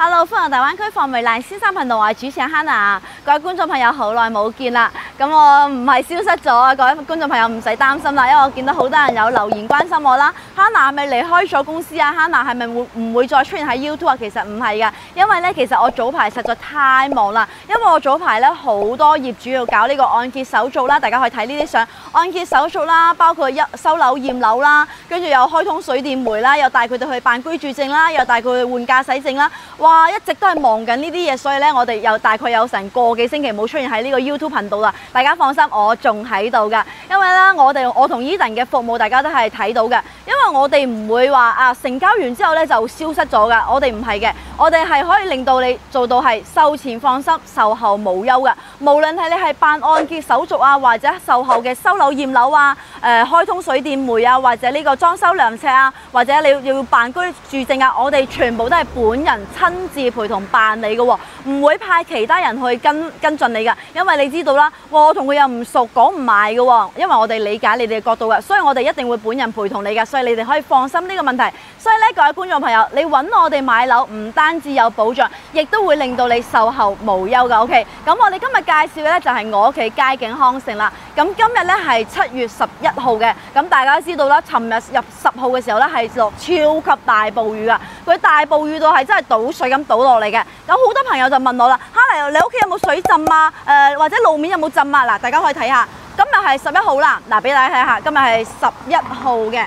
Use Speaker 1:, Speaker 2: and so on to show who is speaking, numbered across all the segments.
Speaker 1: Hello， 歡迎大灣區放美麗先生頻道，我係主持人 Hannah。各位觀眾朋友，好耐冇見啦。咁我唔係消失咗啊，各位觀眾朋友唔使擔心啦，因為我見到好多人有留言關心我啦。Hannah 係咪離開咗公司啊 ？Hannah 係咪唔會再出現喺 YouTube 啊？其實唔係㗎，因為咧其實我早排實在太忙啦，因為我早排咧好多業主要搞呢個按揭手續啦，大家可以睇呢啲相，按揭手續啦，包括收樓驗樓啦，跟住又開通水電煤啦，又帶佢哋去辦居住證啦，又帶佢去換駕駛證啦。哇！一直都係忙緊呢啲嘢，所以咧我哋又大概有成個幾星期冇出現喺呢個 YouTube 頻道啦。大家放心，我仲喺度㗎，因為咧我同 Eden 嘅服務大家都係睇到嘅，因為我哋唔會話成交完之後咧就消失咗㗎，我哋唔係嘅，我哋係可以令到你做到係售前放心，售後無憂㗎。無論係你係辦按揭手續啊，或者售後嘅收樓驗樓啊，開通水電煤啊，或者呢個裝修量尺啊，或者你要辦居住證啊，我哋全部都係本人親自陪同辦理嘅喎，唔會派其他人去跟進你㗎，因為你知道啦，我同佢又唔熟，講唔埋嘅喎，因為我哋理解你哋嘅角度㗎，所以我哋一定會本人陪同你㗎，所以你哋可以放心呢個問題。所以咧，各位觀眾朋友，你揾我哋買樓唔單止有保障，亦都會令到你售後無憂㗎。OK， 咁我哋今日介紹嘅咧就係我屋企佳景康城啦。咁今日咧係7月11號嘅，咁大家都知道啦，尋日入10號嘅時候咧係落超級大暴雨㗎，佢大暴雨到係真係倒水咁倒落嚟嘅。有好多朋友就問我啦，Hannah，你屋企有冇水浸啊？或者路面有冇浸啊？嗱，大家可以睇下，今日係11號啦。嗱，俾大家睇下，今日係11號嘅。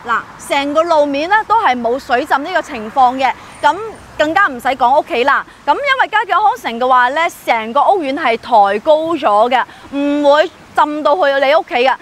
Speaker 1: 嗱，成個路面咧都係冇水浸呢個情況嘅，咁更加唔使講屋企啦。咁因為佳景康城嘅話咧，成個屋苑係抬高咗嘅，唔會浸到去你屋企嘅。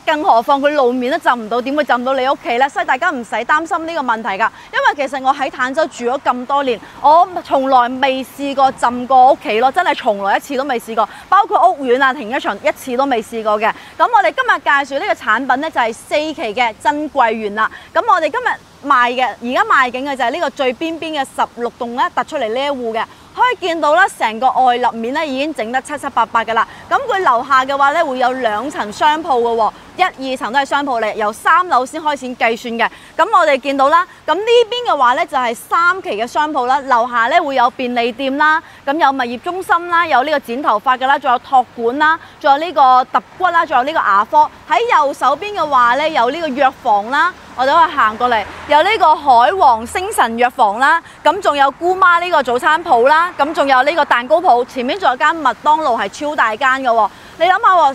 Speaker 1: 更何況佢路面都浸唔到，點會浸到你屋企呢？所以大家唔使擔心呢個問題㗎。因為其實我喺坦洲住咗咁多年，我從來未試過浸過屋企咯，真係從來一次都未試過。包括屋苑啊、停車場一次都未試過嘅。咁我哋今日介紹呢個產品呢，就係4期嘅珍貴園啦。咁我哋今日賣嘅，而家賣緊嘅就係呢個最邊邊嘅16棟咧突出嚟呢一戶嘅。可以見到啦，成個外立面咧已經整得七七八八㗎啦。咁佢樓下嘅話咧會有2層商鋪嘅喎，1、2層都係商鋪嚟，由3樓先開始計算嘅。咁我哋見到啦，咁呢邊嘅話咧就係3期嘅商鋪啦，樓下咧會有便利店啦，咁有物業中心啦，有呢個剪頭髮嘅啦，仲有托管啦，仲有呢個揼骨啦，仲有呢個牙科。喺右手邊嘅話咧有呢個藥房啦。我哋可以行過嚟，有呢個海王星辰藥房啦，咁仲有姑媽呢個早餐鋪啦，咁仲有呢個蛋糕鋪，前面仲有間麥當勞係超大間嘅喎。你諗下喎，3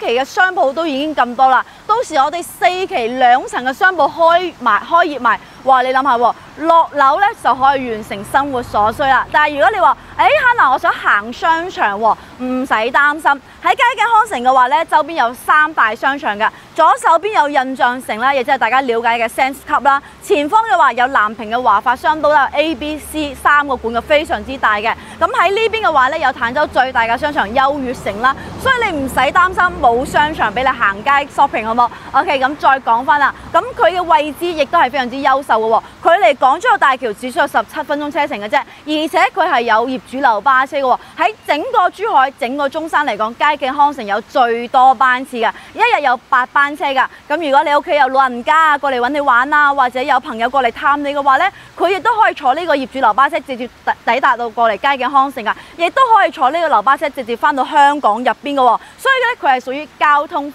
Speaker 1: 期嘅商鋪都已經咁多啦，到時我哋4期2層嘅商鋪開業埋，哇！你諗下喎，落樓咧就可以完成生活所需啦。但係如果你話，Hannah，我想行商場喎，唔使擔心。喺佳景康城嘅話咧，周邊有3大商場㗎，左手邊有印象城啦，亦即係大家了解嘅 Sense 級啦。前方嘅話有南屏嘅華發商都啦 ，A、B、C 3個館嘅非常之大嘅。咁喺呢邊嘅話咧，有坦洲最大嘅商場優越城啦，所以你唔使擔心冇商場俾你行街 shopping 好冇 ？OK， 咁再講翻啦，咁佢嘅位置亦都係非常之優秀嘅喎，距離港珠澳大橋只需要17分鐘車程嘅啫，而且佢係有業主流巴車嘅喎，喺整個珠海、整個中山嚟講，佳景康城有最多班次㗎，一日有8班車㗎。咁如果你屋企有老人家啊過嚟揾你玩啊，或者有朋友過嚟探你嘅話呢，佢亦都可以坐呢個業主流巴車直接抵達到過嚟佳景康城㗎，亦都可以坐呢個流巴車直接翻到香港入邊嘅喎，所以咧佢係屬於交通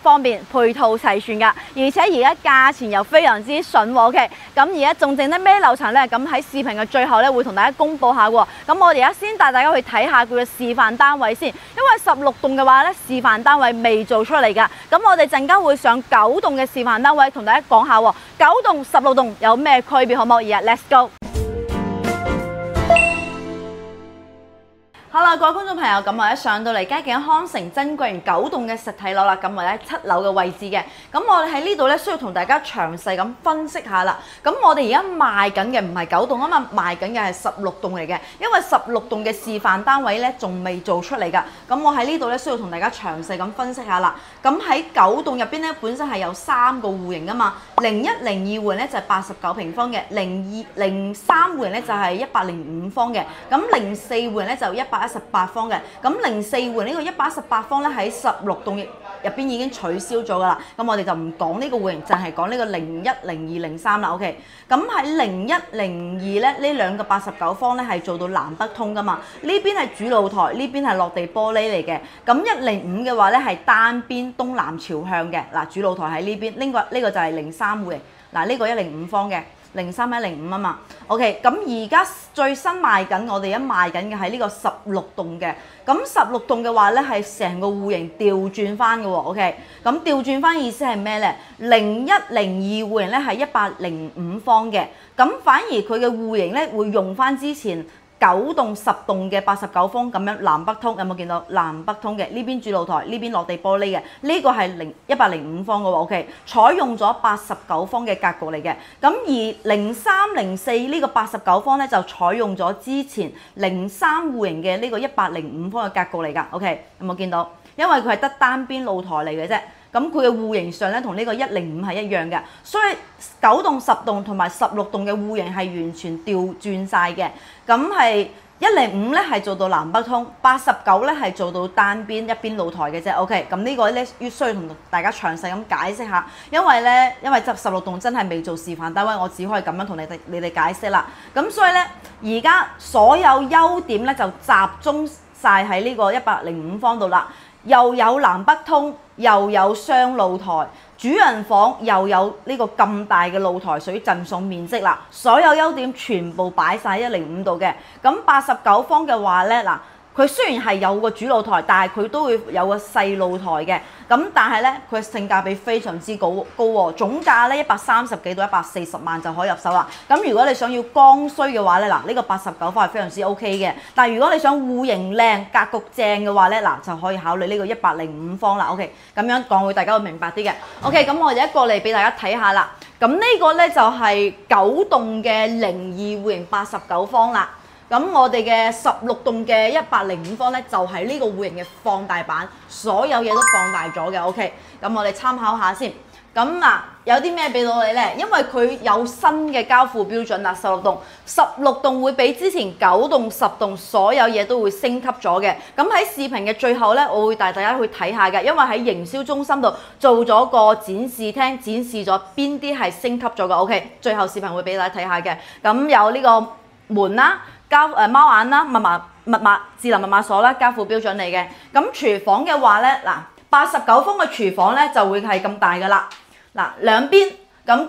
Speaker 1: 方便，配套齊全㗎，而且而家價錢又非常之筍喎。OK， 咁而家仲剩得咩樓層呢？咁喺視頻嘅最後咧，會同大家公佈下喎。咁我哋而家先帶大家去睇下佢嘅示範單位先，因為16棟嘅話咧，示範單位未做出嚟㗎。咁我哋陣間會上9棟嘅示範單位，同大家講下喎，9棟、16棟有咩區別，好唔好？而家 Let's go。好啦，各位觀眾朋友，咁我一上到嚟佳景康城珍貴園9棟嘅實體樓啦，咁我喺7樓嘅位置嘅，咁我哋喺呢度咧需要同大家詳細咁分析下啦。咁我哋而家賣緊嘅唔係9棟啊嘛，賣緊嘅係16棟嚟嘅，因為16棟嘅示範單位咧仲未做出嚟㗎。咁我喺呢度咧需要同大家詳細咁分析下啦。咁喺9棟入邊咧，本身係有3個戶型㗎嘛，01、02戶型咧就係89平方嘅，02、03戶型咧就係105方嘅，咁04戶型咧就118方嘅，咁04戶型呢個118方咧喺16棟入邊已經取消咗㗎啦。咁我哋就唔講呢個戶型，淨係講呢個01、02、03啦。OK， 咁喺01、02咧，呢兩個89方咧係做到南北通㗎嘛。呢邊係主露台，呢邊係落地玻璃嚟嘅。咁105嘅話咧係單邊東南朝向嘅。嗱，主露台喺呢邊，呢個就係03戶型。嗱，呢個105方嘅。03、105啊嘛 ，OK， 咁而家最新賣緊，我哋而家賣緊嘅係呢個16棟嘅，咁16棟嘅話咧係成個戶型調轉翻嘅喎 ，OK， 咁調轉翻意思係咩咧？01、02戶型咧係105方嘅，咁反而佢嘅戶型咧會用翻之前9棟、10棟嘅89方咁樣南北通，有冇見到南北通嘅？呢邊主露台，呢邊落地玻璃嘅，呢個係105方嘅喎 ，OK， 採用咗89方嘅格局嚟嘅。咁而03、04呢個89方咧就採用咗之前03戶型嘅呢個105方嘅格局嚟㗎 ，OK， 有冇見到？因為佢係得單邊露台嚟嘅啫。咁佢嘅戶型上咧同呢個105係一樣嘅，所以9棟、10棟同埋16棟嘅戶型係完全調轉晒嘅。咁係105咧係做到南北通，89咧係做到單邊一邊露台嘅啫。OK， 咁呢個咧需要同大家詳細咁解釋下，因為16棟真係未做示範單位，我只可以咁樣同你哋解釋啦。咁所以咧，而家所有優點咧就集中晒喺呢個105方度啦。又有南北通，又有雙露台，主人房又有呢個咁大嘅露台，屬於贈送面積啦。所有優點全部擺晒105度嘅。咁89方嘅話咧，嗱，佢雖然係有個主露台，但係佢都會有個細露台嘅。咁但係咧，佢性價比非常之高喎，總價咧130幾到140萬就可以入手啦。咁如果你想要剛需嘅話咧，嗱，呢個89方係非常之 OK 嘅。但係如果你想戶型靚、格局正嘅話咧，嗱，就可以考慮呢個105方啦。OK， 咁樣講會大家會明白啲嘅。OK， 咁我哋一個嚟俾大家睇下啦。咁呢個咧就係9棟嘅02戶型89方啦。咁我哋嘅16棟嘅105方咧，就係呢個戶型嘅放大版，所有嘢都放大咗嘅。OK， 咁我哋參考下先。咁嗱，有啲咩俾到你咧？因為佢有新嘅交付標準啦，16棟會比之前9棟、10棟所有嘢都會升級咗嘅。咁喺視頻嘅最後咧，我會帶大家去睇下嘅，因為喺營銷中心度做咗個展示廳，展示咗邊啲係升級咗嘅。OK， 最後視頻會俾大家睇下嘅。咁有呢個門啦。貓眼啦、密碼智能密碼鎖啦，交付標準嚟嘅。咁廚房嘅話咧，嗱89方嘅廚房咧就會係咁大噶啦。嗱兩邊咁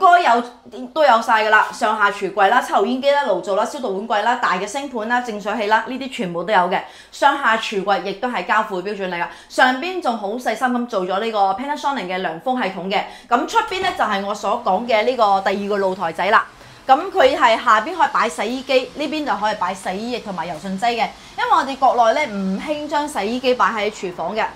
Speaker 1: 都有晒噶啦，上下廚櫃啦、抽油煙機啦、爐灶啦、消毒碗櫃啦、大嘅星盤啦、淨水器啦，呢啲全部都有嘅。上下廚櫃亦都係交付標準嚟噶。上邊仲好細心咁做咗呢個 Panasonic 嘅涼風系統嘅。咁出邊咧就係我所講嘅呢個第二個露台仔啦。咁佢係下邊可以擺洗衣機，呢邊就可以擺洗衣液同埋柔順劑嘅。因為我哋國內咧唔興將洗衣機擺喺廚房嘅，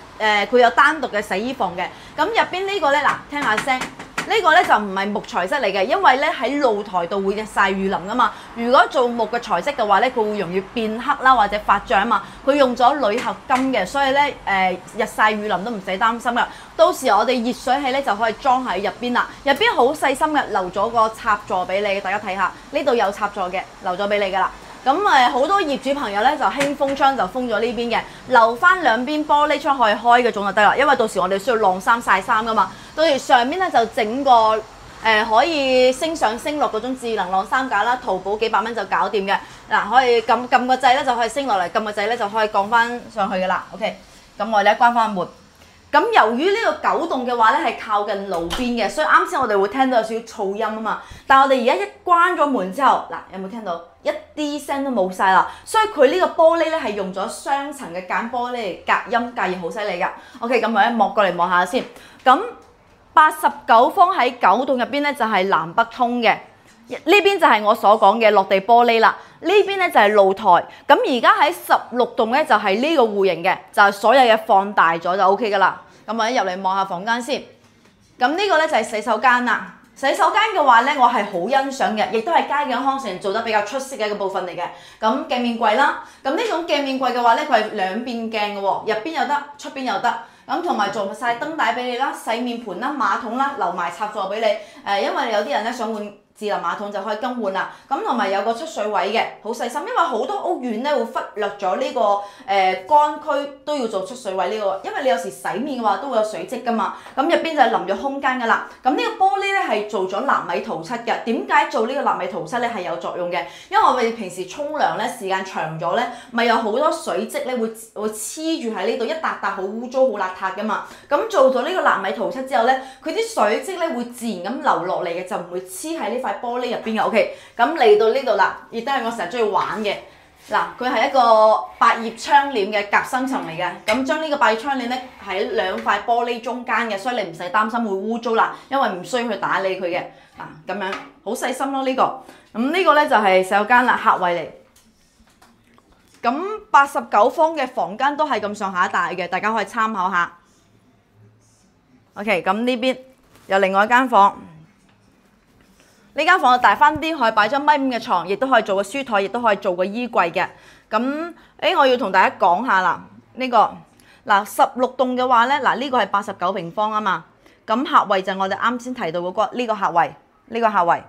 Speaker 1: 佢有單獨嘅洗衣房嘅。咁入邊呢個咧，嗱聽下聲，呢個咧就唔係木材質嚟嘅，因為咧喺露台度會日曬雨淋噶嘛。如果做木嘅材質嘅話咧，佢會容易變黑啦或者發脹啊嘛。佢用咗鋁合金嘅，所以咧日曬雨淋都唔使擔心噶。到時我哋熱水器咧就可以裝喺入邊啦。入邊好細心嘅，留咗個插座俾你，大家睇下，呢度有插座嘅，留咗俾你噶啦。咁好多業主朋友咧就興封窗就封咗呢邊嘅，留翻兩邊玻璃窗可以開嘅種就得啦。因為到時我哋需要晾衫曬衫噶嘛。到時上面咧就整個可以升上升落嗰種智能晾衫架啦，淘寶幾百蚊就搞掂嘅。嗱，可以撳個掣咧就可以升落嚟，撳個掣咧就可以降翻上去噶啦。OK， 咁我哋一關翻門。咁由於呢個9棟嘅話咧係靠近路邊嘅，所以啱先我哋會聽到有少少噪音啊嘛。但係我哋而家一關咗門之後，嗱有冇聽到一啲聲都冇晒啦？所以佢呢個玻璃咧係用咗雙層嘅間玻璃嚟隔音隔熱，好犀利噶。OK， 咁我一望過嚟望下先。咁89方喺9棟入邊咧就係南北通嘅，呢邊就係我所講嘅落地玻璃啦。呢邊咧就係露台。咁而家喺16棟咧就係呢個戶型嘅，就係所有嘢放大咗就 OK 噶啦。咁我一入嚟望下房間先。咁呢個咧就係洗手間啦。洗手間嘅話咧，我係好欣賞嘅，亦都係佳景康城做得比較出色嘅一個部分嚟嘅。咁鏡面櫃啦，咁呢種鏡面櫃嘅話咧，佢係兩邊鏡嘅喎，入邊又得，出邊又得。咁同埋做晒燈帶俾你啦，洗面盤啦、馬桶啦，留埋插座俾你。因為有啲人咧想換智能馬桶就可以更換啦。咁同埋有個出水位嘅，好細心，因為好多屋苑咧會忽略咗呢個乾區都要做出水位呢個，因為你有時洗面嘅話都會有水漬噶嘛。咁入邊就係淋浴空間噶啦。咁呢個玻璃咧係做咗納米塗漆嘅。點解做呢個納米塗漆咧係有作用嘅？因為我哋平時沖涼咧時間長咗咧，咪有好多水漬咧會黐住喺呢度，一笪笪好污糟好邋遢噶嘛。咁做咗呢個納米塗漆之後咧，佢啲水漬咧會自然咁流落嚟嘅，就唔會黐喺呢塊玻璃入邊嘅。OK， 咁嚟到呢度啦，亦都係我成日中意玩嘅。嗱，佢係一個百葉窗簾嘅夾心層嚟嘅，咁將呢個百葉窗簾咧喺兩塊玻璃中間嘅，所以你唔使擔心會污糟啦，因為唔需要去打理佢嘅。咁樣好細心咯呢個。咁呢個咧就係洗手間啦，客位嚟。咁89方嘅房間都係咁上下大嘅，大家可以參考下。OK， 咁呢邊有另外一間房。呢間房就大翻啲，可以擺張1.5米嘅床，亦都可以做個書台，亦都可以做個衣櫃嘅。咁我要同大家講下啦，呢個嗱16棟嘅話咧，嗱呢個係89平方啊嘛。咁客位就係我哋啱先提到嗰個呢個客位，呢個客位。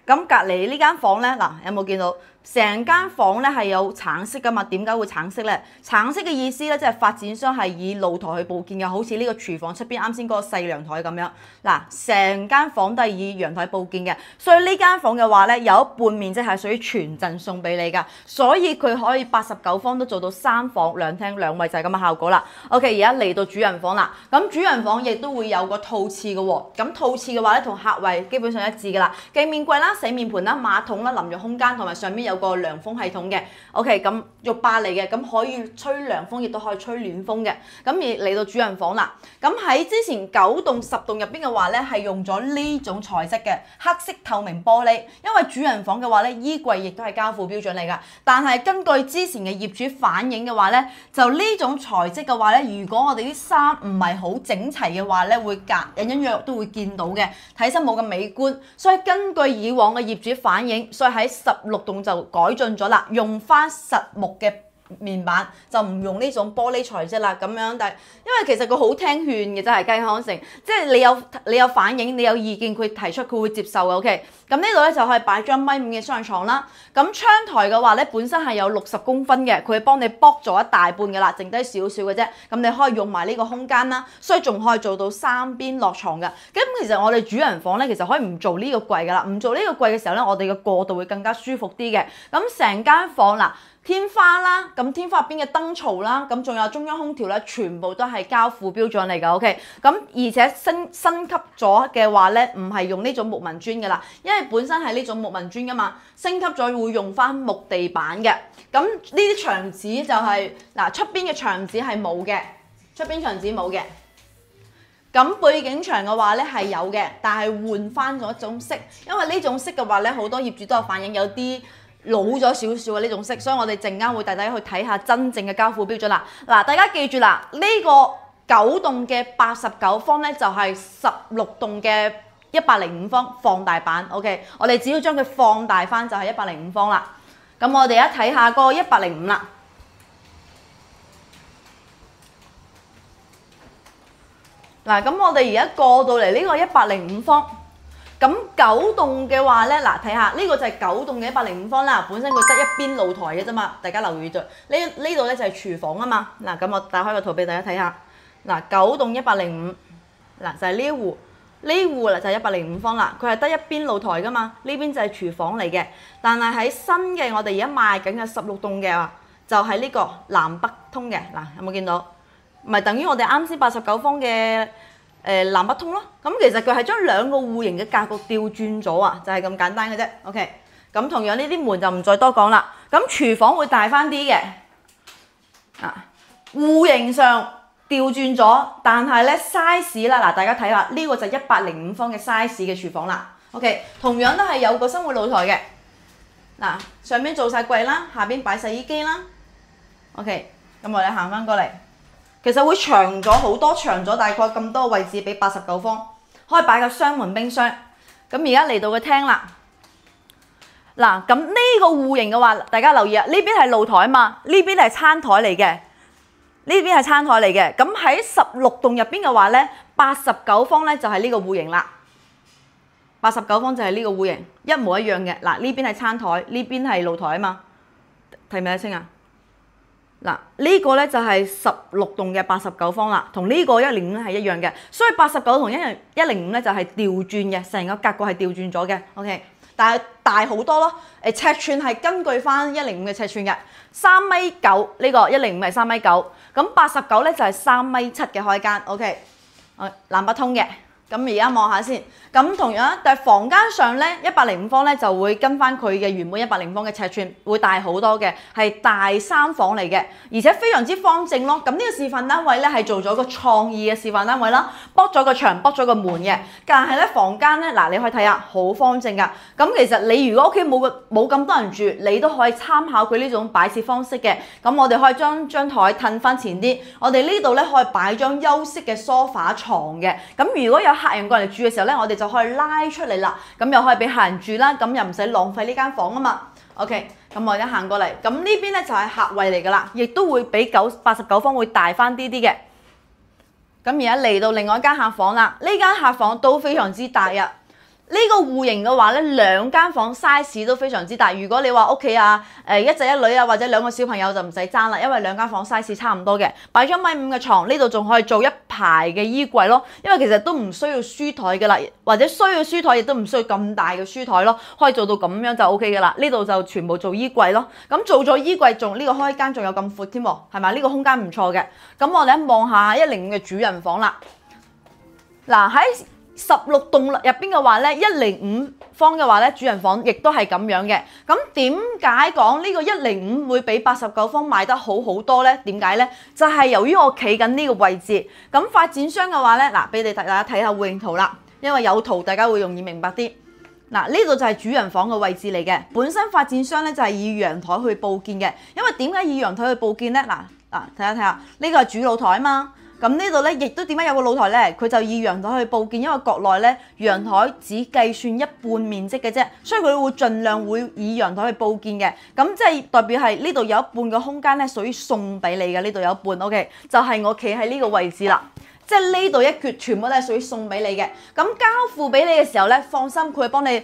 Speaker 1: 咁隔離呢間房咧，嗱有冇見到？成間房咧係有橙色噶嘛？點解會橙色咧？橙色嘅意思咧，即係發展商係以露台去佈建嘅，好似呢個廚房出邊啱先嗰個細陽台咁樣。嗱，成間房都係以陽台佈建嘅，所以呢間房嘅話咧，有一半面積係屬於全贈送俾你㗎，所以佢可以89方都做到3房2廳2衛就係咁嘅效果啦。OK， 而家嚟到主人房啦，咁主人房亦都會有個套廁嘅喎，咁套廁嘅話咧，同客位基本上一致㗎啦，鏡面櫃啦、洗面盤啦、馬桶啦、淋浴空間同埋上面有個涼風系統嘅。OK， 咁浴霸嚟嘅，咁可以吹涼風，亦都可以吹暖風嘅。咁而嚟到主人房啦，咁喺之前9棟10棟入邊嘅話咧，係用咗呢種材質嘅黑色透明玻璃，因為主人房嘅話咧，衣櫃亦都係交付標準嚟㗎。但係根據之前嘅業主反映嘅話咧，就呢種材質嘅話咧，如果我哋啲衫唔係好整齊嘅話咧，會隱隱約約都會見到嘅，睇身冇咁美觀。所以根據以往嘅業主反映，所以喺16棟就改進咗啦，用翻實木嘅面板，就唔用呢種玻璃材質啦。咁樣，但係因為其實佢好聽勸嘅，真係雞康城，即係你有反應，你有意見，佢提出佢會接受嘅。OK， 咁呢度咧就可以擺張1.5米嘅雙人床啦。咁窗台嘅話咧，本身係有60公分嘅，佢會幫你剝咗一大半嘅啦，剩低少少嘅啫。咁你可以用埋呢個空間啦，所以仲可以做到3邊落床嘅。咁其實我哋主人房咧，其實可以唔做呢個櫃噶啦，唔做呢個櫃嘅時候咧，我哋嘅過渡會更加舒服啲嘅。咁成間房嗱，天花啦，咁天花入邊嘅燈槽啦，咁仲有中央空調咧，全部都係交付標準嚟㗎。OK， 咁而且升級咗嘅話咧，唔係用呢種木紋磚㗎啦，因為本身係呢種木紋磚㗎嘛，升級咗會用翻木地板嘅。咁呢啲牆紙就係嗱，出邊嘅牆紙係冇嘅，出邊牆紙冇嘅。咁背景牆嘅話咧係有嘅，但係換翻咗一種色，因為呢種色嘅話咧，好多業主都有反映有啲老咗少少嘅呢種色，所以我哋陣間會帶大家去睇下真正嘅交付標準啦。嗱，大家記住啦，呢個9棟嘅89方咧就係16棟嘅105方放大版。OK， 我哋只要將佢放大翻就係105方啦。咁我哋一睇下個105啦。嗱，咁我哋而家過到嚟呢個105方。咁9棟嘅話咧，嗱睇下呢個就係9棟嘅105方啦。本身佢得一邊露台嘅啫嘛，大家留意咗。呢度咧就係廚房啊嘛。嗱，咁我打開個圖俾大家睇下。嗱，9棟105，嗱就係呢戶，呢戶啦就係105方啦。佢係得一邊露台噶嘛，呢邊就係廚房嚟嘅。但係喺新嘅我哋而家賣緊嘅16棟嘅話，就係呢個南北通嘅。嗱，有冇見到？咪等於我哋啱先89方嘅南北通咯。咁其實佢係將兩個戶型嘅格局調轉咗啊，就係咁簡單嘅啫。OK， 咁同樣呢啲門就唔再多講啦。咁廚房會大翻啲嘅，戶型上調轉咗，但係咧 size 啦，嗱大家睇下呢個就係105方嘅 size 嘅廚房啦。OK， 同樣都係有個生活露台嘅。嗱，上邊做晒櫃啦，下邊擺洗衣機啦。OK， 咁我哋行翻過嚟。其實會長咗好多，長咗大概咁多位置俾89方，可以擺個雙門冰箱。咁而家嚟到個廳啦，嗱咁呢個戶型嘅話，大家留意啊，呢邊係露台啊嘛，呢邊係餐台嚟嘅，呢邊係餐台嚟嘅。咁喺16棟入邊嘅話咧，89方咧就係呢個戶型啦。89方就係呢個戶型，一模一樣嘅。嗱，呢邊係餐台，呢邊係露台啊嘛，睇唔睇得清啊？嗱，呢個咧就係16棟嘅89方啦，同呢個105咧係一樣嘅，所以89同105咧就係調轉嘅，成個格局係調轉咗嘅。OK， 但係大好多咯。尺寸係根據翻105嘅尺寸嘅，3.9米，呢個105係3.9米，咁89咧就係3.7米嘅開間。OK， 南北通嘅。咁而家望下先，咁同樣，但係房間上咧105方咧就會跟翻佢嘅原本105方嘅尺寸，會大好多嘅，係大3房嚟嘅，而且非常之方正咯。咁呢個示範單位咧係做咗個創意嘅示範單位啦，剝咗個牆，剝咗個門嘅，但係咧房間咧嗱，你可以睇下好方正噶。咁其實你如果屋企冇咁多人住，你都可以參考佢呢種擺設方式嘅。咁我哋可以將張台褪翻前啲，我哋呢度咧可以擺張休息嘅梳化床嘅。咁如果有客人過嚟住嘅時候咧，我哋就可以拉出嚟啦，咁又可以俾客人住啦，咁又唔使浪費呢間房啊嘛。OK， 咁我而家行過嚟，咁呢邊咧就係客位嚟噶啦，亦都會比89方會大翻啲嘅。咁而家嚟到另外一間客房啦，呢間客房都非常之大啊。呢個戶型嘅話咧，兩間房 size 都非常之大。如果你話屋企啊，一仔一女啊，或者2個小朋友就唔使爭啦，因為兩間房 size 差唔多嘅。擺張1.5米嘅床，呢度仲可以做一排嘅衣櫃咯。因為其實都唔需要書台嘅啦，或者需要書台亦都唔需要咁大嘅書台咯，可以做到咁樣就 OK 嘅啦。呢度就全部做衣櫃咯。咁做咗衣櫃，仲呢個開間仲有咁闊添喎，係咪？呢個空間唔錯嘅。咁我哋一望下105嘅主人房啦。嗱，喺16棟入邊嘅話咧，105方嘅話咧，主人房亦都係咁樣嘅。咁點解講呢個105會比89方賣得好好多咧？點解咧？就係由於我企緊呢個位置。咁發展商嘅話咧，嗱，俾大家睇下戶型圖啦，因為有圖大家會容易明白啲。嗱，呢度就係主人房嘅位置嚟嘅。本身發展商咧就係以陽台去佈建嘅。因為點解以陽台去佈建咧？嗱，睇下，呢個係主露台啊嘛。咁呢度咧，亦都點解有個露台咧？佢就以陽台去佈建，因為國內咧陽台只計算一半面積嘅啫，所以佢會盡量會以陽台去佈建嘅。咁即係代表係呢度有一半嘅空間咧，屬於送俾你嘅。呢度有一半 ，OK， 就係我企喺呢個位置啦。即係呢度一橛全部都係屬於送俾你嘅。咁交付俾你嘅時候咧，放心，佢會幫你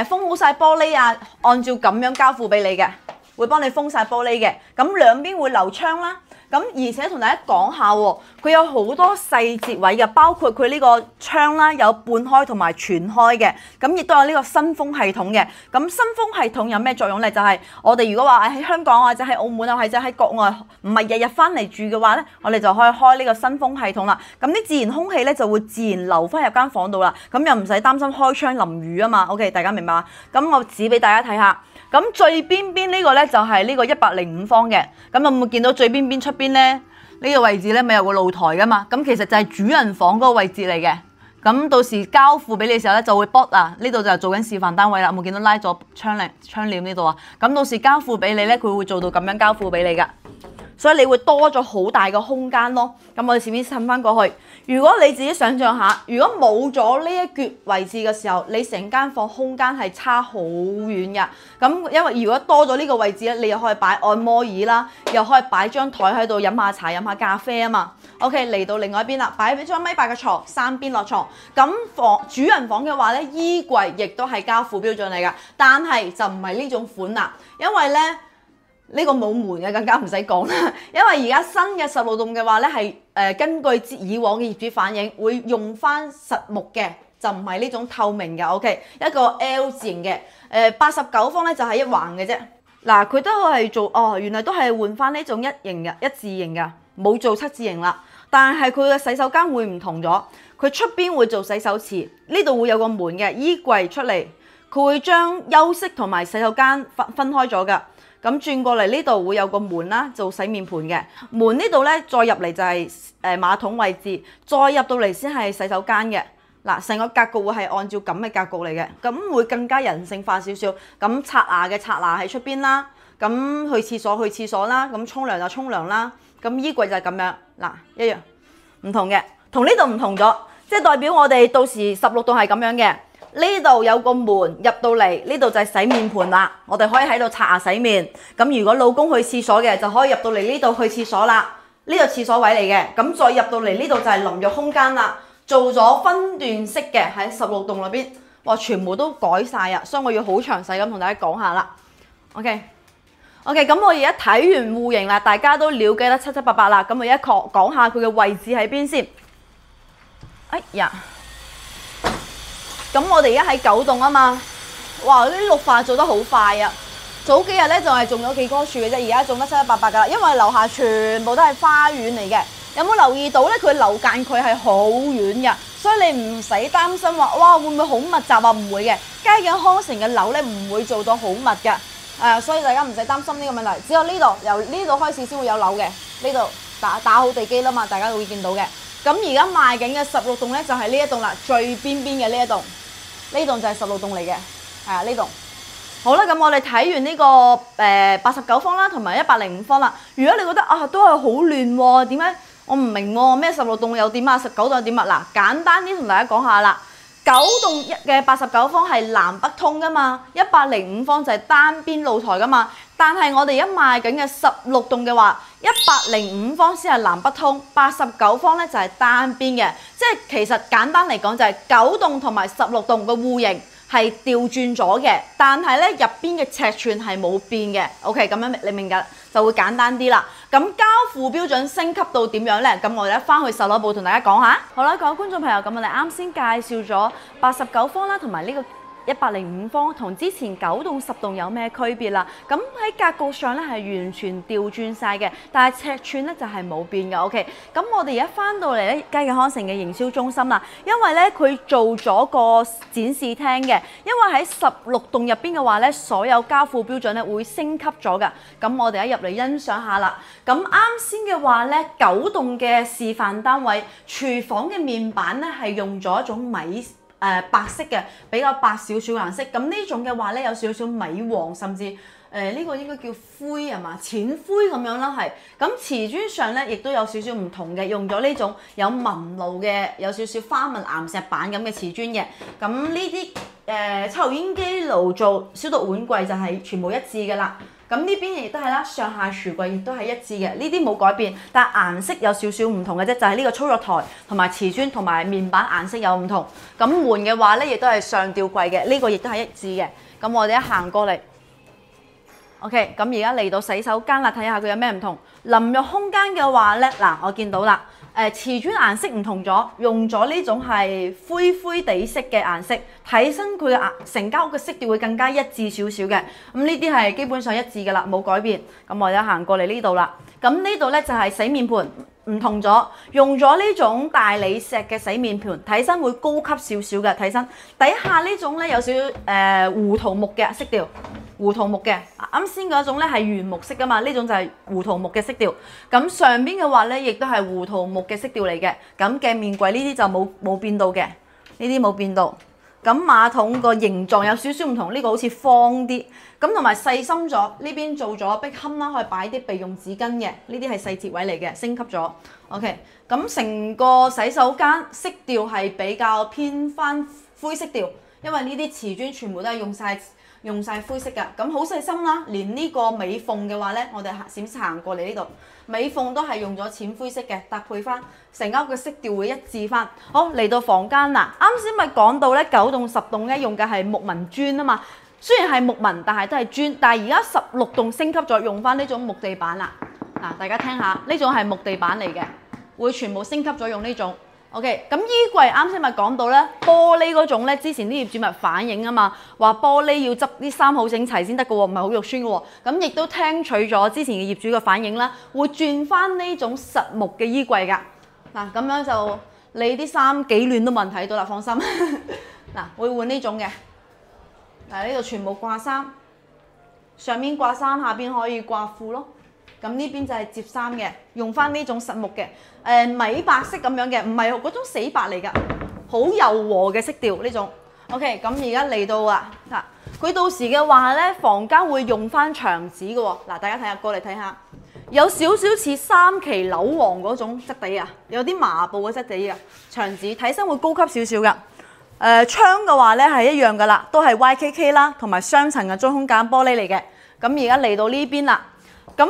Speaker 1: 封好晒玻璃啊，按照咁樣交付俾你嘅，會幫你封晒玻璃嘅。咁兩邊會留窗啦。咁而且同大家講下喎，佢有好多細節位嘅，包括佢呢個窗啦，有半開同埋全開嘅，咁亦都有呢個新風系統嘅。咁新風系統有咩作用咧？就係我哋如果話喺香港或者喺澳門啊，或者喺國外唔係日日翻嚟住嘅話咧，我哋就可以開呢個新風系統啦。咁啲自然空氣咧就會自然流翻入間房度啦，咁又唔使擔心開窗淋雨啊嘛。OK， 大家明白嘛？咁我指俾大家睇下。咁最邊呢個咧就係呢個105方嘅，咁有冇見到最邊出邊咧？呢個位置咧咪有個露台噶嘛？咁其實就係主人房嗰個位置嚟嘅。咁到時交付俾你嘅時候咧就會剝啊，呢度就做緊示範單位啦。有冇見到拉咗窗簾呢度啊？咁到時交付俾你咧，佢會做到咁樣交付俾你噶。所以你會多咗好大個空間咯。咁我哋前面褪翻過去。如果你自己想象下，如果冇咗呢一橛位置嘅時候，你成間房空間係差好遠嘅。咁因為如果多咗呢個位置咧，你又可以擺按摩椅啦，又可以擺張台喺度飲下茶、飲下咖啡啊嘛。OK， 嚟到另外一邊啦，擺張1.8米嘅床，3邊落床。咁主人房嘅話咧，衣櫃亦都係交付標準嚟噶，但係就唔係呢種款啦，因為咧。呢個冇門嘅更加唔使講啦，因為而家新嘅16棟嘅話咧係根據以往嘅業主反映，會用翻實木嘅，就唔係呢種透明嘅。OK， 一個 L 字型嘅，89方咧就係一橫嘅啫。嗱，佢都係做原來都係換翻呢種一型嘅一字型嘅，冇做7字型啦。但係佢嘅洗手間會唔同咗，佢出邊會做洗手池，呢度會有個門嘅衣櫃出嚟，佢會將休息同埋洗手間分開咗㗎。咁轉過嚟呢度會有個門啦，做洗面盤嘅門呢度咧，再入嚟就係馬桶位置，再入到嚟先係洗手間嘅。嗱，成個格局會係按照咁嘅格局嚟嘅，咁會更加人性化少少。咁刷牙嘅刷牙喺出邊啦，咁去廁所啦，咁沖涼就沖涼啦。咁衣櫃就係咁樣，嗱，一樣唔同嘅，同呢度唔同咗，即係代表我哋到時16棟係咁樣嘅。呢度有個門入到嚟，呢度就係洗面盤啦。我哋可以喺度刷牙洗面。咁如果老公去廁所嘅，就可以入到嚟呢度去廁所啦。呢度廁所位嚟嘅，咁再入到嚟呢度就係淋浴空間啦。做咗分段式嘅喺16棟裏邊，哇，全部都改晒啊！所以我要好詳細咁同大家講下啦。OK，咁我而家睇完戶型啦，大家都了解得七七八八啦。咁我而家講下佢嘅位置喺邊先。哎呀，咁我哋而家喺9棟啊嘛。哇！啲綠化做得好快啊！早幾日咧就係種咗幾棵樹嘅啫，而家種得七七八八噶啦。因為樓下全部都係花園嚟嘅。有冇留意到咧？佢樓間距係好遠嘅，所以你唔使擔心話哇會唔會好密集啊？唔會嘅，佳景康城嘅樓咧唔會做到好密嘅。所以大家唔使擔心呢個問題。只有呢度由呢度開始先會有樓嘅，呢度打好地基啦嘛，大家都會見到嘅。咁而家賣緊嘅16棟咧就係呢一棟啦，最邊邊嘅呢一棟，呢棟就係16棟嚟嘅，呢棟。好啦，咁我哋睇完呢個89方啦，同埋105方啦。如果你覺得都係好亂喎，點解我唔明喎？咩16棟又點啊？19棟又點啊？嗱，簡單啲同大家講下啦。9棟嘅89方係南北通噶嘛，105方就係單邊露台噶嘛。但係我哋而家賣緊嘅16棟嘅話，105方先係南北通，89方咧就係單邊嘅。即係其實簡單嚟講就係9棟同埋16棟嘅戶型係調轉咗嘅，但係咧入邊嘅尺寸係冇變嘅。OK， 咁樣你明㗎，就會簡單啲啦。咁交付標準升級到點樣咧？咁我哋一翻去售樓部同大家講下。好啦，各位觀眾朋友，咁我哋啱先介紹咗89方啦，同埋呢個105方同之前9棟10棟有咩區別啦？咁喺格局上咧係完全調轉晒嘅，但係尺寸咧就係冇變嘅。OK， 咁我哋而家翻到嚟咧佳景康城嘅營銷中心啦，因為咧佢做咗個展示廳嘅，因為喺16棟入邊嘅話咧，所有交付標準咧會升級咗㗎。咁我哋一入嚟欣賞下啦。咁啱先嘅話咧，9棟嘅示範單位廚房嘅面板咧係用咗一種白色嘅，比較白少少顏色。咁呢種嘅話咧有少少米黃，甚至呢個應該叫灰係嘛？淺灰咁樣啦係。咁瓷磚上咧亦都有少少唔同嘅，用咗呢種有紋路嘅，有少少花紋岩石板咁嘅瓷磚嘅。咁呢啲抽油煙機爐做消毒碗櫃就係全部一致嘅啦。咁呢邊亦都係啦，上下櫥櫃亦都係一致嘅，呢啲冇改變，但係顏色有少少唔同嘅啫，就係呢個操作台同埋瓷磚同埋面板顏色有唔同。咁門嘅話咧，亦都係上吊櫃嘅，呢個亦都係一致嘅。咁我哋一行過嚟 ，OK， 咁而家嚟到洗手間啦，睇下佢有咩唔同。淋浴空間嘅話咧，嗱我見到啦。瓷磚顏色唔同咗，用咗呢種係灰地色嘅顏色，睇身佢嘅成間屋嘅色調會更加一致少少嘅。咁呢啲係基本上一致㗎啦，冇改變。咁我哋行過嚟呢度啦。咁呢度咧就係洗面盤唔同咗，用咗呢種大理石嘅洗面盤，睇身會高級少少嘅睇身。底下呢種咧有少少胡桃木嘅色調。胡桃木嘅，啱先嗰種咧係原木色噶嘛，呢種就係胡桃木嘅色調。咁上邊嘅話咧，亦都係胡桃木嘅色調嚟嘅。咁嘅面櫃呢啲就冇變到嘅，呢啲冇變到。咁馬桶個形狀有少少唔同，呢個好似方啲。咁同埋細心咗，呢邊做咗壁龕啦，可以擺啲備用紙巾嘅。呢啲係細節位嚟嘅，升級咗。OK， 咁成個洗手間色調係比較偏翻灰色調，因為呢啲瓷磚全部都係用晒灰色㗎，咁好細心啦。連呢個尾縫嘅話咧，我哋行過嚟呢度，尾縫都係用咗淺灰色嘅，搭配翻成間屋嘅色調會一致翻。好，嚟到房間啦，啱先咪講到咧9棟10棟咧用嘅係木紋磚啊嘛，雖然係木紋，但係都係磚。但係而家16棟升級咗，用翻呢種木地板啦。嗱，大家聽下，呢種係木地板嚟嘅，會全部升級咗用呢種。OK， 咁衣櫃啱先咪講到咧，玻璃嗰種咧，之前啲業主咪反映啊嘛，話玻璃要執啲衫好整齊先得嘅喎，唔係好肉酸嘅喎。咁亦都聽取咗之前嘅業主嘅反映啦，會轉翻呢種實木嘅衣櫃㗎。嗱，咁樣就你啲衫幾亂都冇人睇到啦，放心。嗱，會換呢種嘅。嗱，呢度全部掛衫，上面掛衫，下邊可以掛褲咯。咁呢邊就係摺衫嘅，用翻呢種實木嘅，米白色咁樣嘅，唔係嗰種死白嚟㗎，好柔和嘅色調呢種。OK， 咁而家嚟到啊，嗱，佢到時嘅話咧，房間會用翻牆紙嘅喎。嗱，大家睇下，過嚟睇下，有少少似3期樓王嗰種質地啊，有啲麻布嘅質地啊，牆紙睇身會高級少少㗎。窗嘅話咧係一樣㗎啦，都係 YKK 啦，同埋雙層嘅中空間玻璃嚟嘅。咁而家嚟到呢邊啦，咁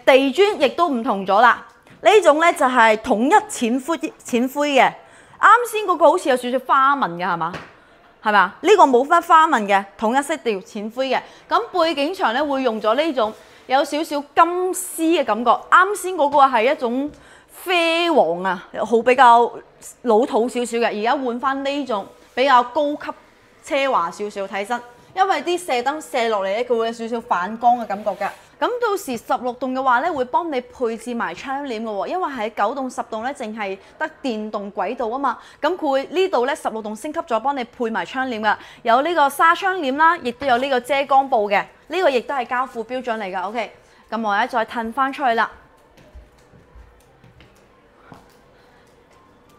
Speaker 1: 地磚亦都唔同咗啦，呢種咧就係統一淺灰嘅。啱先嗰個好似有少少花紋嘅係嘛？係咪啊？呢個冇乜花紋嘅，統一色調淺灰嘅。咁背景牆咧會用咗呢種有少少金絲嘅感覺。啱先嗰個係一種啡黃啊，好比較老土少少嘅。而家換翻呢種比較高級奢華少少睇身，因為啲射燈射落嚟咧，佢會有少少反光嘅感覺㗎。咁到時16棟嘅話咧，會幫你配置埋窗簾嘅喎，因為喺9棟10棟咧，淨係得電動軌道啊嘛。咁佢會呢度咧16棟升級咗，幫你配埋窗簾㗎，有呢個紗窗簾啦，亦都有呢個遮光布嘅，呢個亦都係交付標準嚟㗎。OK， 咁我咧再褪翻出去啦。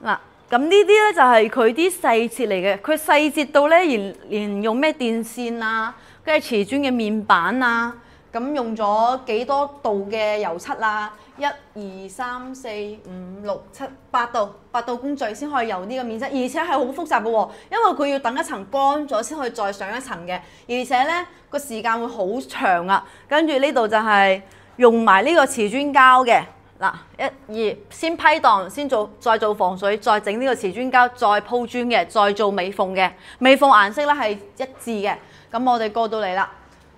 Speaker 1: 嗱，咁呢啲咧就係佢啲細節嚟嘅，佢細節到咧連用咩電線啊，跟住瓷磚嘅面板啊。咁用咗幾多度嘅油漆啊？1、2、3、4、5、6、7、8道工序先可以油呢個面漆，而且係好複雜嘅喎，因為佢要等一層乾咗先可以再上一層嘅，而且咧個時間會好長啊。跟住呢度就係用埋呢個瓷磚膠嘅，嗱1、2先批檔，再做防水，再整呢個瓷磚膠，再鋪磚嘅，再做尾縫嘅，尾縫顏色咧係一致嘅。咁我哋過到嚟啦。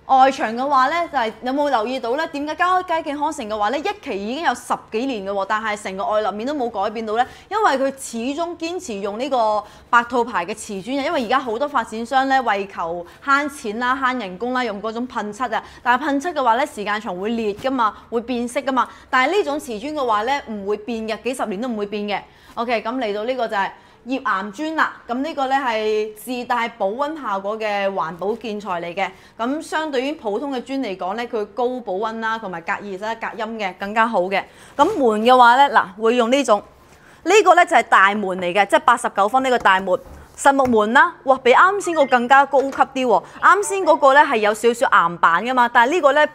Speaker 1: 外牆嘅話咧，就係有冇留意到咧？點解佳景康城嘅話咧，一期已經有10幾年嘅喎，但係成個外立面都冇改變到咧？因為佢始終堅持用呢個白兔牌嘅瓷磚嘅，因為而家好多發展商咧為求慳錢啦、慳人工啦，用嗰種噴漆啊。但係噴漆嘅話咧，時間長會裂噶嘛，會變色噶嘛。但係呢種瓷磚嘅話咧，唔會變嘅，幾十年都唔會變嘅。OK， 咁嚟到呢個就係頁岩磚啦，咁呢個咧係自帶保溫效果嘅環保建材嚟嘅。咁相對於普通嘅磚嚟講咧，佢高保溫啦，同埋隔熱啦、隔音嘅更加好嘅。咁門嘅話咧，嗱會用呢種，呢個咧就係大門嚟嘅，即係89方呢個大門，實木門啦。哇，比啱先個更加高級啲喎。啱先嗰個咧係有少少岩板噶嘛，但係呢個咧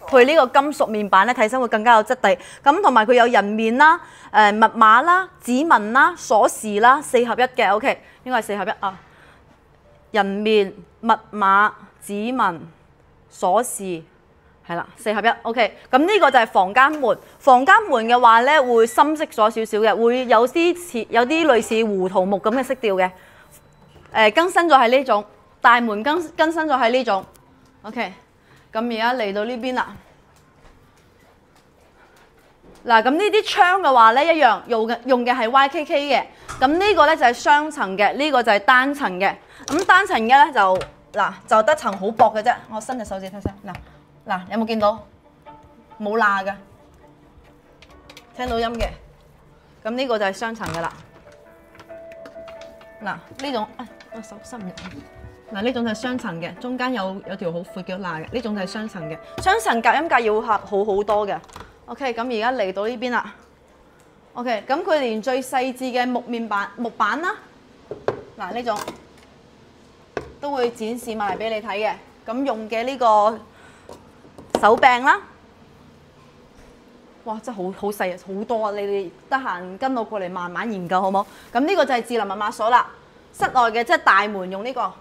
Speaker 1: 配呢個金屬面板咧，睇身會更加有質地。咁同埋佢有人面啦、密碼啦、指紋啦、鎖匙啦，4合一嘅。OK， 應該係4合一啊。人面、密碼、指紋、鎖匙，係啦，4合一。OK， 咁呢個就係房間門。房間門嘅話咧，會深色咗少少嘅，會有啲類似胡桃木咁嘅色調嘅。更新咗係呢種大門更新咗係呢種。OK。咁而家嚟到呢邊啦，嗱咁呢啲窗嘅話咧一樣用嘅係 YKK 嘅，咁呢個咧就係雙層嘅，呢個就係單層嘅。咁單層嘅咧就得層好薄嘅啫，我伸隻手指睇先，嗱有冇見到冇罅嘅，聽到音嘅，咁呢個就係雙層嘅啦。嗱呢種我手伸唔入。嗱呢種就係雙層嘅，中間有條好闊嘅罅嘅，呢種就係雙層嘅。雙層隔音隔要好多嘅。OK， 咁而家嚟到呢邊啦。OK， 咁佢連最細緻嘅木板啦，嗱呢種都會展示埋俾你睇嘅。咁用嘅呢個手柄啦，哇真係好細啊，好多啊！你哋得閒跟我過嚟慢慢研究好冇？咁呢個就係智能密碼鎖啦。室內嘅即係大門用呢個。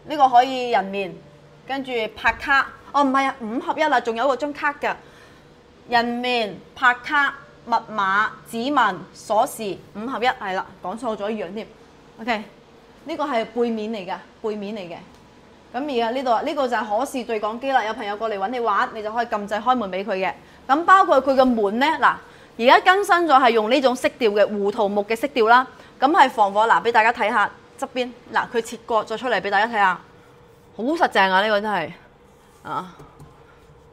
Speaker 1: 呢個可以人面，跟住拍卡。哦，唔係啊，5合1啦，仲有個張卡㗎。人面、拍卡、密碼、指紋、鎖匙，5合1係啦，講錯咗一樣添。OK， 呢個係背面嚟㗎，背面嚟嘅。咁而家呢個就係可視對講機啦。有朋友過嚟揾你玩，你就可以撳掣開門俾佢嘅。咁包括佢嘅門咧，嗱，而家更新咗係用呢種色調嘅胡桃木嘅色調啦。咁係防火，嗱，俾大家睇下。側邊嗱，佢切割咗出嚟俾大家睇下，好實淨啊！呢個真係啊，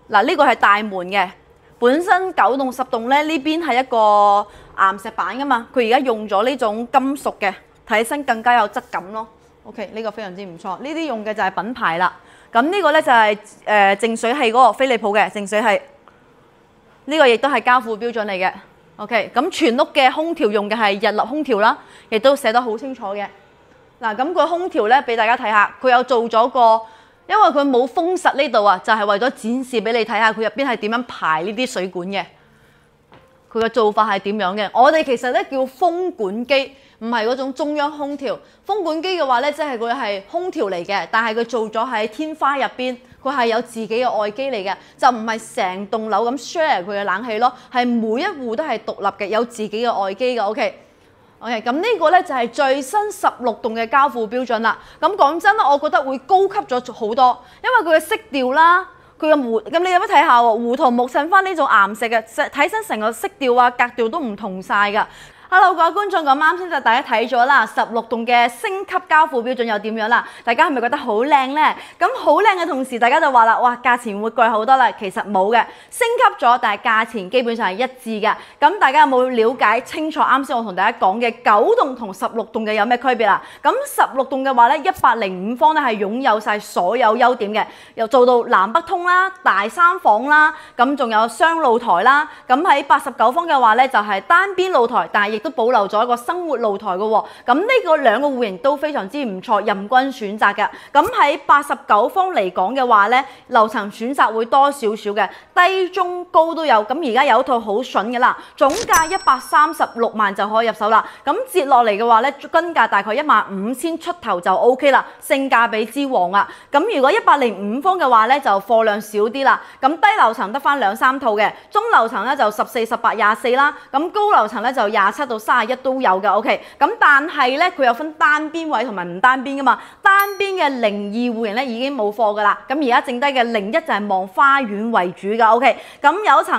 Speaker 1: 嗱呢個係大門嘅，本身9棟10棟咧呢邊係一個岩石板噶嘛，佢而家用咗呢種金屬嘅，睇起身更加有質感咯。OK， 呢個非常之唔錯，呢啲用嘅就係品牌啦。咁呢個咧就係淨水器嗰個飛利浦嘅淨水器，呢個亦都係交付標準嚟嘅。OK， 咁全屋嘅空調用嘅係日立空調啦，亦都寫得好清楚嘅。嗱，咁個空調咧，俾大家睇下，佢有做咗個，因為佢冇封實呢度啊，就係為咗展示俾你睇下佢入邊係點樣排呢啲水管嘅。佢嘅做法係點樣嘅？我哋其實咧叫風管機，唔係嗰種中央空調。風管機嘅話咧，即係佢係空調嚟嘅，但係佢做咗喺天花入邊，佢係有自己嘅外機嚟嘅，就唔係成棟樓咁 share 佢嘅冷氣咯，係每一戶都係獨立嘅，有自己嘅外機嘅。OK。OK， 咁呢個咧就係最新16棟嘅交付標準啦。咁講真啦，我覺得會高級咗好多，因為佢嘅色調啦，佢嘅咁你有冇睇下喎？胡桃木襯翻呢種岩石嘅，睇身成個色調啊、格調都唔同晒㗎。Hello， 各位觀眾，咁啱先就大家睇咗啦，16棟嘅星級交付標準又點樣啦？大家係咪覺得好靚呢？咁好靚嘅同時，大家就話啦，哇，價錢會貴好多啦。其實冇嘅，升級咗，但係價錢基本上係一致嘅。咁大家有冇了解清楚啱先我同大家講嘅9棟同16棟嘅有咩區別啦？咁16棟嘅話咧，105方咧係擁有晒所有優點嘅，又做到南北通啦、大三房啦，咁仲有雙露台啦。咁喺89方嘅話咧，就係單邊露台，但係亦都保留咗一個生活露台嘅喎，咁呢個兩個戶型都非常之唔錯，任君選擇嘅。咁喺89方嚟講嘅話咧，樓層選擇會多少少嘅，低中高都有。咁而家有一套好筍嘅啦，總價136萬就可以入手啦。咁折落嚟嘅話咧，均價大概15000出頭就 OK 啦，性價比之王啊！咁如果105方嘅話咧，就貨量少啲啦。咁低樓層得翻2-3套嘅，中樓層咧就14、18、24啦，咁高樓層咧就27到31都有嘅 ，OK。咁但係咧，佢有分單邊位同埋唔單邊噶嘛。單邊嘅02戶型咧已經冇貨噶啦。咁而家剩低嘅01就係望花園為主嘅 ，OK。咁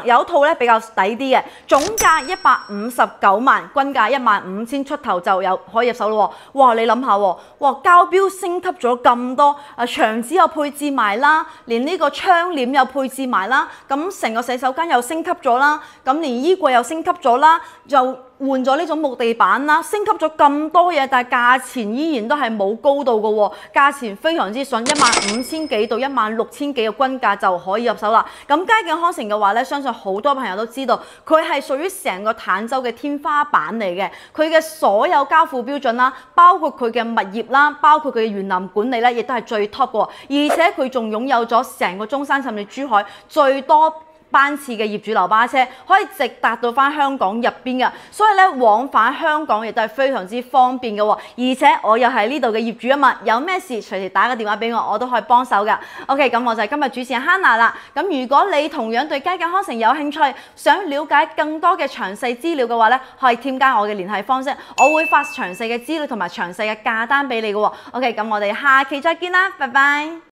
Speaker 1: 有一套咧比較抵啲嘅，總價159萬，均價15000出頭就有可以入手咯。哇！你諗下喎，哇！交標升級咗咁多，牆紙又配置埋啦，連呢個窗簾又配置埋啦，咁成個洗手間又升級咗啦，咁連衣櫃又升級咗啦，就換咗呢種木地板啦，升級咗咁多嘢，但係價錢依然都係冇高度嘅喎，價錢非常之筍，15000幾到16000幾嘅均價就可以入手啦。咁佳景康城嘅話咧，相信好多朋友都知道，佢係屬於成個坦洲嘅天花板嚟嘅，佢嘅所有交付標準啦，包括佢嘅物業啦，包括佢嘅園林管理咧，亦都係最 top 嘅，而且佢仲擁有咗成個中山甚至珠海最多班次嘅業主流巴車，可以直達到翻香港入邊嘅，所以咧往返香港亦都係非常之方便嘅喎。而且我又係呢度嘅業主啊嘛，有咩事隨時打個電話俾我，我都可以幫手㗎。OK， 咁我就係今日主持人 Hannah 啦。咁如果你同樣對佳景康城有興趣，想了解更多嘅詳細資料嘅話咧，可以添加我嘅聯繫方式，我會發詳細嘅資料同埋詳細嘅價單俾你嘅喎。OK， 咁我哋下期再見啦，拜拜。